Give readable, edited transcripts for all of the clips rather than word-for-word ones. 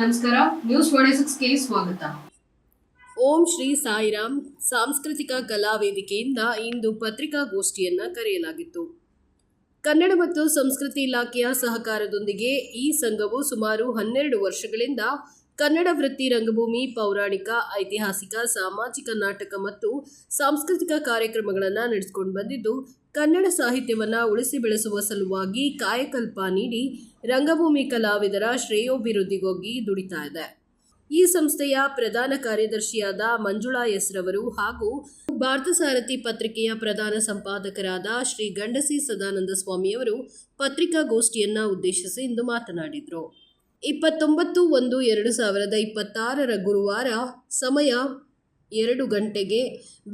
ನಮಸ್ಕಾರ, ನ್ಯೂಸ್ 26ಗೆ ಸ್ವಾಗತ. ಓಂ ಶ್ರೀ ಸಾಯಿರಾಮ್ ಸಾಂಸ್ಕೃತಿಕ ಕಲಾ ವೇದಿಕೆಯಿಂದ ಇಂದು ಪತ್ರಿಕಾಗೋಷ್ಠಿಯನ್ನ ಕರೆಯಲಾಗಿತ್ತು. ಕನ್ನಡ ಮತ್ತು ಸಂಸ್ಕೃತಿ ಇಲಾಖೆಯ ಸಹಕಾರದೊಂದಿಗೆ ಈ ಸಂಘವು ಸುಮಾರು 12 ವರ್ಷಗಳಿಂದ ಕನ್ನಡ ವೃತ್ತಿ ರಂಗಭೂಮಿ, ಪೌರಾಣಿಕ, ಐತಿಹಾಸಿಕ, ಸಾಮಾಜಿಕ ನಾಟಕ ಮತ್ತು ಸಾಂಸ್ಕೃತಿಕ ಕಾರ್ಯಕ್ರಮಗಳನ್ನು ನಡೆಸಿಕೊಂಡು ಬಂದಿದ್ದು, ಕನ್ನಡ ಸಾಹಿತ್ಯವನ್ನು ಉಳಿಸಿ ಬೆಳೆಸುವ ಸಲುವಾಗಿ ಕಾಯಕಲ್ಪ ನೀಡಿ ರಂಗಭೂಮಿ ಕಲಾವಿದರ ಶ್ರೇಯೋಭಿವೃದ್ಧಿಗಾಗಿ ದುಡಿತಾ ಇದೆ. ಈ ಸಂಸ್ಥೆಯ ಪ್ರಧಾನ ಕಾರ್ಯದರ್ಶಿಯಾದ ಮಂಜುಳಾ ಎಸ್ ರವರು ಹಾಗೂ ಭಾರತ ಸಾರಥಿ ಪತ್ರಿಕೆಯ ಪ್ರಧಾನ ಸಂಪಾದಕರಾದ ಶ್ರೀ ಗಂಡಸಿ ಸದಾನಂದ ಸ್ವಾಮಿಯವರು ಪತ್ರಿಕಾಗೋಷ್ಠಿಯನ್ನ ಉದ್ದೇಶಿಸಿ ಇಂದು ಮಾತನಾಡಿದರು. 29/1/2026 ಗುರುವಾರ ಸಮಯ 2 ಗಂಟೆಗೆ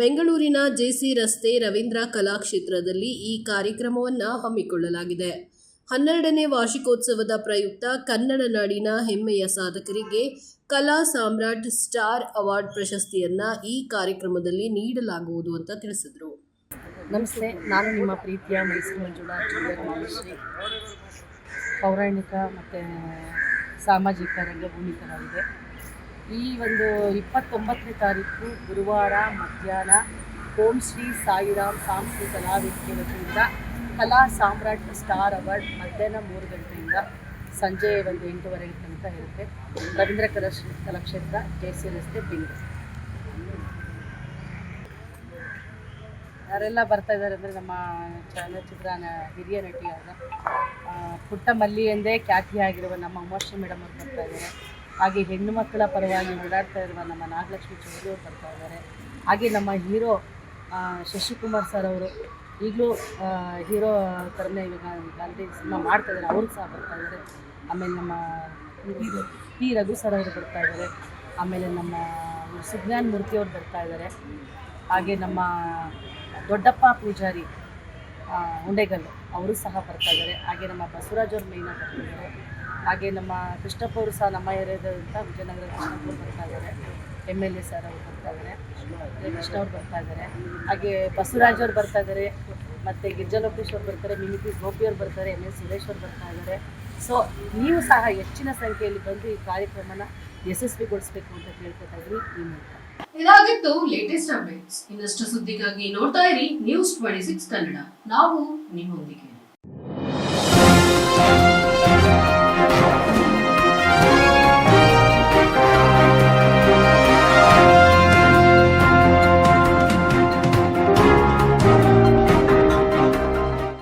ಬೆಂಗಳೂರಿನ ಜೆಸಿ ರಸ್ತೆ ರವೀಂದ್ರ ಕಲಾಕ್ಷೇತ್ರದಲ್ಲಿ ಈ ಕಾರ್ಯಕ್ರಮವನ್ನು ಹಮ್ಮಿಕೊಳ್ಳಲಾಗಿದೆ. 12ನೇ ವಾರ್ಷಿಕೋತ್ಸವದ ಪ್ರಯುಕ್ತ ಕನ್ನಡ ನಾಡಿನ ಹೆಮ್ಮೆಯ ಸಾಧಕರಿಗೆ ಕಲಾ ಸಾಮ್ರಾಟ್ ಸ್ಟಾರ್ ಅವಾರ್ಡ್ ಪ್ರಶಸ್ತಿಯನ್ನು ಈ ಕಾರ್ಯಕ್ರಮದಲ್ಲಿ ನೀಡಲಾಗುವುದು ಅಂತ ತಿಳಿಸಿದರು. ನಮಸ್ತೆ, ನಾನು ನಿಮ್ಮ ಪ್ರೀತಿಯ ಮೈಸೂರು ಮಂಜುಳಾ ಶ್ರೀ ಪೌರಾಣಿಕ ಮತ್ತು ಸಾಮಾಜಿಕ ರಂಗಭೂಮಿ ಕಲಾವಿದೆ. ಈ ಒಂದು 29ನೇ ತಾರೀಕು ಗುರುವಾರ ಮಧ್ಯಾಹ್ನ ಓಂ ಶ್ರೀ ಸಾಯಿರಾಮ್ ಸಾಂಸ್ಕೃತಿಕ ಕಲಾ ವೇದಿಕೆ ವತಿಯಿಂದ ಕಲಾ ಸಾಮ್ರಾಟ್ ಸ್ಟಾರ್ ಅವಾರ್ಡ್ ಮಧ್ಯಾಹ್ನ 3 ಗಂಟೆಯಿಂದ ಸಂಜೆ 8:30 ತನಕ ಇರುತ್ತೆ. ರವೀಂದ್ರ ಕಲಾಕ್ಷೇತ್ರ, ಜೆಸಿ ರಸ್ತೆ, ಬೆಂಗಳೂರು. ಯಾರೆಲ್ಲ ಬರ್ತಾ ಇದ್ದಾರೆ ಅಂದರೆ ನಮ್ಮ ಚಲನಚಿತ್ರ ಹಿರಿಯ ನಟಿಯಾದ ಪುಟ್ಟ ಮಲ್ಲಿ ಎಂದೇ ಖ್ಯಾತಿಯಾಗಿರುವ ನಮ್ಮ ಉಮಾಶ್ರೀ ಮೇಡಮ್ ಅವರು ಬರ್ತಾ ಇದ್ದಾರೆ. ಹಾಗೆ ಹೆಣ್ಣು ಮಕ್ಕಳ ಪರವಾಗಿ ಓಡಾಡ್ತಾ ಇರುವ ನಮ್ಮ ನಾಗಲಕ್ಷ್ಮಿ ಚೌಧರಿ ಅವರು ಬರ್ತಾ ಇದ್ದಾರೆ. ಹಾಗೆ ನಮ್ಮ ಹೀರೋ ಶಶಿಕುಮಾರ್ ಸರ್ ಅವರು ಈಗಲೂ ಹೀರೋ ಥರನೇ ಇವಾಗ ಗಾಂಧಿ ಸಿನಿಮಾ ಮಾಡ್ತಾ ಇದ್ದಾರೆ, ಅವರು ಸಹ ಬರ್ತಾ ಇದ್ದಾರೆ. ಆಮೇಲೆ ನಮ್ಮ ಪಿ ರಘು ಸರ್ ಅವರು ಬರ್ತಾ ಇದ್ದಾರೆ. ಆಮೇಲೆ ನಮ್ಮ ಸುಜ್ಞಾನ್ ಮೂರ್ತಿ ಅವರು ಬರ್ತಾ ಇದ್ದಾರೆ. ಹಾಗೆ ನಮ್ಮ ದೊಡ್ಡಪ್ಪ ಪೂಜಾರಿ ಉಂಡೆಗಲ್ಲು ಅವರು ಸಹ ಬರ್ತಾ ಇದ್ದಾರೆ. ಹಾಗೆ ನಮ್ಮ ಬಸವರಾಜ್ ಅವ್ರ ಮೇಯ್ನ ಬರ್ತಾ ಇದ್ದಾರೆ. ಹಾಗೆ ನಮ್ಮ ಕೃಷ್ಣಪ್ಪ ಅವರು ಸಹ ನಮ್ಮ ಏರಿಯಾದಂಥ ವಿಜಯನಗರ ಕೃಷ್ಣಪ್ಪ ಅವರು ಬರ್ತಾ ಇದ್ದಾರೆ. MLA ಸರ್ ಅವರು ಬರ್ತಾ ಇದ್ದಾರೆ, ಕೃಷ್ಣ ಅವ್ರು ಬರ್ತಾ ಇದ್ದಾರೆ. ಹಾಗೆ ಬಸವರಾಜ್ ಅವ್ರು ಬರ್ತಾ ಇದ್ದಾರೆ, ಮತ್ತು ಗಿರಿಜಾಲೋಕೇಶ್ ಅವ್ರು ಬರ್ತಾರೆ, ಮಿಮಿಕ್ರಿ ಗೋಪಿ ಅವ್ರು ಬರ್ತಾರೆ, MS ಸುರೇಶ್ ಅವ್ರು ಬರ್ತಾ ಇದ್ದಾರೆ. ಸೊ ನೀವು ಸಹ ಹೆಚ್ಚಿನ ಸಂಖ್ಯೆಯಲ್ಲಿ ಬಂದು ಈ ಕಾರ್ಯಕ್ರಮನ ಯಶಸ್ವಿಗೊಳಿಸಬೇಕು ಅಂತ ಕೇಳ್ಕೊತಾ ಇದ್ದೀನಿ. ಈ ಮೂಲಕ ಇದಾಗಿತ್ತು ಲೇಟೆಸ್ಟ್ ಅಪ್ಡೇಟ್ಸ್. ಇನ್ನಷ್ಟು ಸುದ್ದಿಗಾಗಿ ನೋಡ್ತಾ ಇರಿ ನ್ಯೂಸ್ 26 ಕನ್ನಡ. ನಾವು ನಿಮ್ಮೊಂದಿಗೆ.